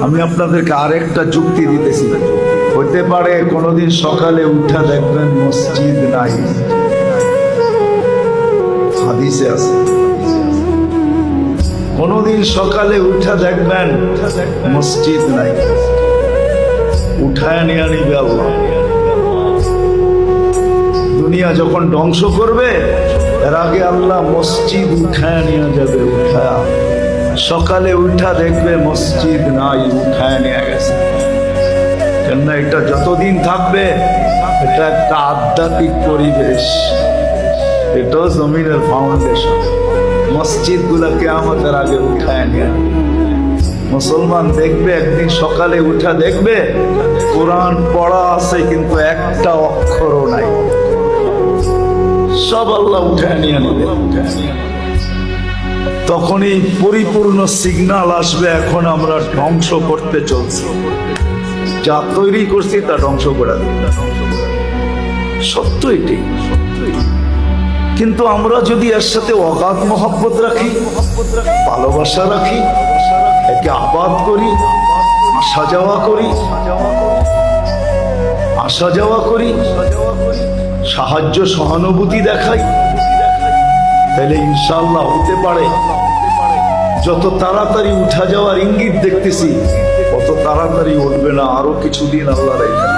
আমি আপনাদেরকে আরেকটা যুক্তি দিতেছি। হইতে পারে কোনোদিন সকালে উঠা দেখবেন মসজিদ নাই, হাদিসে আছে। কোনোদিন সকালে উঠা দেখবেন মসজিদ নাই, উঠায় নিয়ে নিবে আল্লাহ। দুনিয়া যখন ধ্বংস করবে এর আগে আল্লাহ মসজিদ উঠায় নিয়ে যাবে। উঠায় সকালে উঠা দেখবে মসজিদ নাই, উঠায় নিয়ে গেছে। কেননা এটা যতদিন থাকবে এটা একটা আধ্যাত্মিক পরিবেশ, এটাও জমিনের ফাউন্ডেশন। মসজিদ গুলাকে আমাদের আগে উঠায় নিয়ে মুসলমান দেখবে একদিন সকালে উঠা দেখবে কোরআন পড়া আছে কিন্তু একটা অক্ষরও নাই, সব আল্লাহ উঠায় নিয়ে নেবে। তখনই পরিপূর্ণ সিগন্যাল আসবে এখন আমরা ধ্বংস করতে চলছি, যা তৈরি করছি তা ধ্বংস করে দিই। সত্য এটি। কিন্তু আমরা যদি এর সাথে অগাধ মহব্বত রাখি, ভালোবাসা রাখি, একে আবাদ করি, আসা যাওয়া করি, সাহায্য সহানুভূতি দেখাই, তাহলে ইনশাআল্লাহ হতে পারে যত তাড়াতাড়ি উঠা যাওয়ার ইঙ্গিত দেখতেছি তত তাড়াতাড়ি উঠবে না, আরো কিছুদিন আল্লাহ রেখে।